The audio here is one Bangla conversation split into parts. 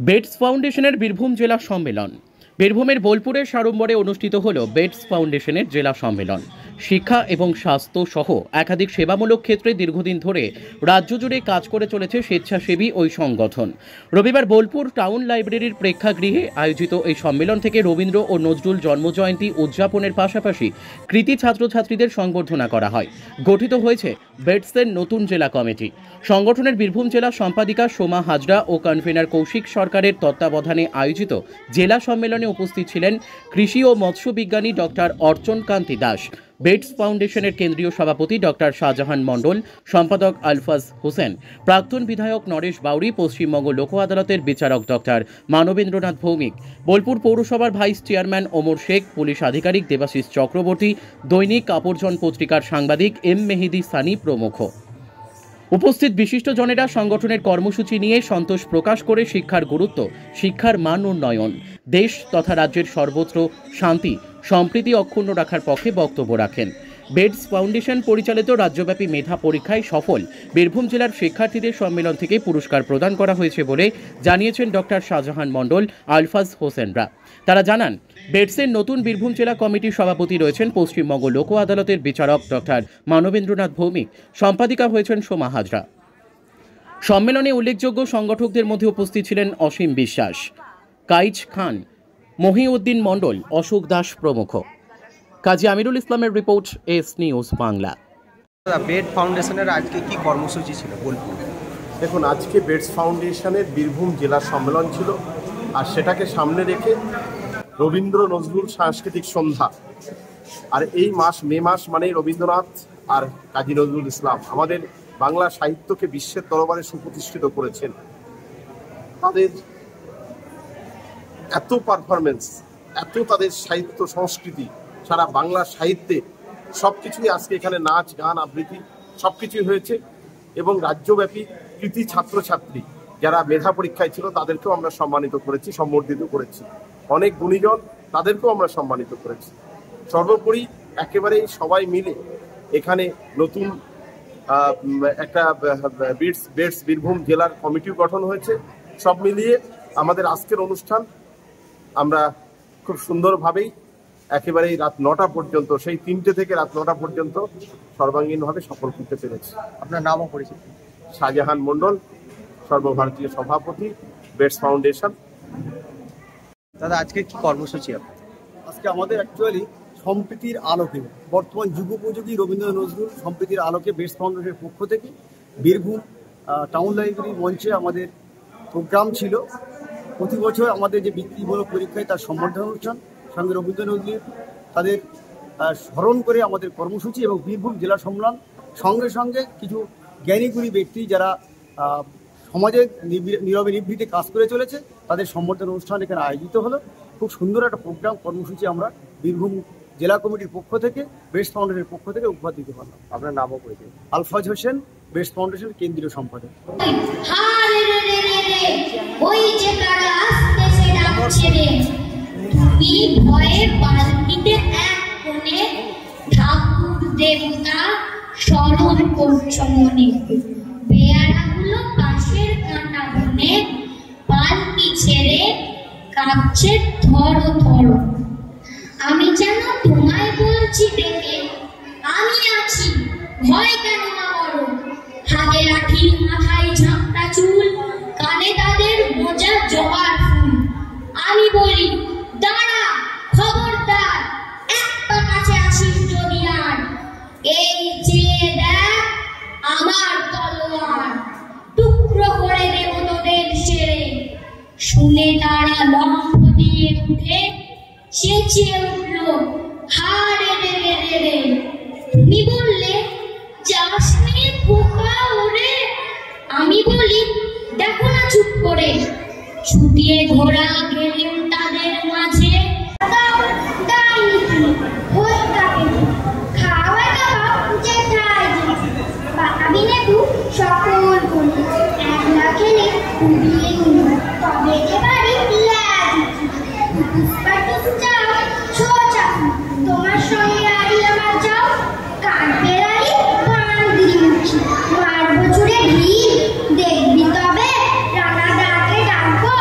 বেটস ফাউন্ডেশনের বীরভূম জেলা সম্মেলন। বীরভূমের বোলপুরের সাড়ম্বরে অনুষ্ঠিত হল বেটস ফাউন্ডেশনের জেলা সম্মেলন। শিক্ষা এবং স্বাস্থ্য সহ একাধিক সেবামূলক ক্ষেত্রে দীর্ঘদিন ধরে রাজ্য জুড়ে কাজ করে চলেছে স্বেচ্ছাসেবী ওই সংগঠন। রবিবার বোলপুর টাউন লাইব্রেরির প্রেক্ষাগৃহে আয়োজিত এই সম্মেলন থেকে রবীন্দ্র ও নজরুল জন্মজয়ন্তী উদযাপনের পাশাপাশি কৃতী ছাত্রছাত্রীদের সংবর্ধনা করা হয়। গঠিত হয়েছে বেটসের নতুন জেলা কমিটি। সংগঠনের বীরভূম জেলা সম্পাদিকা সোমা হাজরা ও কনভেনার কৌশিক সরকারের তত্ত্বাবধানে আয়োজিত জেলা সম্মেলনে উপস্থিত ছিলেন কৃষি ও মৎস্য বিজ্ঞানী ডক্টর অর্চন কান্তি দাস, বেটস ফাউন্ডেশনের কেন্দ্রীয় সভাপতি ডক্টর শাহজাহান মণ্ডল, সম্পাদক আলফাজ হোসেন, প্রাক্তন বিধায়ক নরেশ বাউরি, পশ্চিমবঙ্গ লোক আদালতের বিচারক ডক্টর মানবেন্দ্রনাথ ভৌমিক, বোলপুর পৌরসভার vice chairman Omar Sheikh, police আধিকারিক দেবাশিস চক্রবর্তী, দৈনিক কাপড়জন পত্রিকার সাংবাদিক এম মেহেদি সানি প্রমুখ। উপস্থিত বিশিষ্টজনেরা সংগঠনের কর্মসূচি নিয়ে সন্তোষ প্রকাশ করে শিক্ষার গুরুত্ব, শিক্ষার মান উন্নয়ন, দেশ তথা রাজ্যের সর্বত্র শান্তি সম্প্রীতি অক্ষুণ্ণ রাখার পক্ষে বক্তব্য রাখেন। বেটস ফাউন্ডেশন পরিচালিত রাজ্যব্যাপী মেধা পরীক্ষায় সফল বীরভূম জেলার শিক্ষার্থীদের সম্মেলন থেকে পুরস্কার প্রদান করা হয়েছে বলে জানিয়েছেন ডক্টর শাহজাহান মণ্ডল, আলফাজ হোসেনরা। তারা জানান, বেটসের নতুন বীরভূম জেলা কমিটির সভাপতি রয়েছেন পশ্চিমবঙ্গ লোক আদালতের বিচারক ডক্টর মানবেন্দ্রনাথ ভৌমিক, সম্পাদিকা হয়েছেন সোমা হাজরা। সম্মেলনে উল্লেখযোগ্য সংগঠকদের মধ্যে উপস্থিত ছিলেন অসীম বিশ্বাস, কাইজ খান, মহিউদ্দিন মণ্ডল, অশোক দাস প্রমুখ। কাজী আমিরুল ইসলামের রিপোর্ট, এস নিউজ বাংলা। বেট ফাউন্ডেশনের আজকে কি কর্মসূচি ছিল বোলপুর? দেখুন, আজকে বেটস ফাউন্ডেশনের বীরভূম জেলা সম্মেলন ছিল, আর সেটাকে সামনে রেখে রবীন্দ্র নজরুল সাংস্কৃতিক সন্ধ্যা। আর এই মাস, মে মাস মানেই রবীন্দ্রনাথ আর কাজী নজরুল ইসলাম আমাদের বাংলা সাহিত্যকে বিশ্বের দরবারে সুপ্রতিষ্ঠিত করেছেন। তাদের এত পারফরমেন্স, এত তাদের সাহিত্য সংস্কৃতি, সারা বাংলা সাহিত্যে সব কিছুই আজকে এখানে নাচ গান আবৃত্তি সব কিছুই হয়েছে। এবং রাজ্যব্যাপী কৃতী ছাত্রছাত্রী যারা মেধা পরীক্ষায় ছিল তাদেরকেও আমরা সম্মানিত করেছি, সম্বর্ধিত করেছি। অনেক গুণীজন, তাদেরকেও আমরা সম্মানিত করেছি। সর্বোপরি একেবারেই সবাই মিলে এখানে নতুন একটা বেটস বীরভূম জেলার কমিটিও গঠন হয়েছে। সব মিলিয়ে আমাদের আজকের অনুষ্ঠান আমরা খুব সুন্দরভাবেই একেবারেই রাত 9টা পর্যন্ত, সেই 3টে থেকে রাত 9টা পর্যন্ত সর্বাঙ্গীনভাবে সফল করতে পেরেছি। আপনার নামও পরিচিত? শাহজাহান মণ্ডল, সর্বভারতীয় সভাপতি, বেটস ফাউন্ডেশন। দাদা, আজকে কি কর্মসূচি? আজকে আমাদের অ্যাকচুয়ালি সম্প্রীতির আলোকে, বর্তমান যুগোপযোগী রবীন্দ্র নজরুল সম্প্রীতির আলোকে বেটস ফাউন্ডেশনের পক্ষ থেকে বীরভূম টাউন লাইব্রেরি মঞ্চে আমাদের প্রোগ্রাম ছিল। প্রতি বছর আমাদের যে বৃত্তিমূলক পরীক্ষায় তার সম্বর্ধনা অনুষ্ঠান, সঙ্গে রবীন্দ্র নজরুল তাদের স্মরণ করে আমাদের কর্মসূচি এবং বীরভূম জেলা সম্মেলন, সঙ্গে সঙ্গে কিছু জ্ঞানীগুণী ব্যক্তি যারা সমাজের নীরবে নিভৃতে কাজ করে চলেছে তাদের সম্বর্ধনা অনুষ্ঠান এখানে আয়োজিত হলো। খুব সুন্দর একটা প্রোগ্রাম কর্মসূচি আমরা বীরভূম জেলা কমিটির পক্ষ থেকে, বেটস ফাউন্ডেশনের পক্ষ থেকে উপহার দিতে পারলাম। আপনার নামও পরিচিত? আলফাজ হোসেন, বেটস ফাউন্ডেশনের কেন্দ্রীয় সম্পাদক। ঠাকুর দেবতা স্মরণ করছো মনে, বেয়ারাগুলো পাশের কাঁটা বনে, পালকি ছেড়ে কাঁপছে ধরো ধরো। আমি যেন তোমায় বলছি ডেকে, আমি আছি, ভয় কেন না করো। হাতে লাঠি, মাথায় ঝাঁকটা চুল, কানে তাদের মোজা জবার ফুল। আমি বলি দাঁড়া, খবরদার, একটা কাছে আসিস যদি আর। এই যে দেখ আমার তলোয়ার, টুকরো করে দেব তোদের সেরে। শুনে তারা লম্ফ দিয়ে উঠে চেঁচিয়ে উঠল, হারে রে রে রে রে। তুমি বললে যাসমিন পোকা ওরে। আমি বলি দেখো না চুপ করে। ছুটিয়ে ঘোড়া গেলেন তাদের মাঝে। সকল গুণ একলা খেলে উড়িয়ে গুণ, তবে এবারে তোমার সঙ্গে আড়ি আমার যাও, কাঁদবে আড়ি বান দিয়ে উঠি, মারবো চুড়ে ঢিল, দেখবি তবে রানা দাকে ডাকবো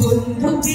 বন্ধু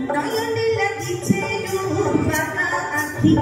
Nayane lagi cedu mata aki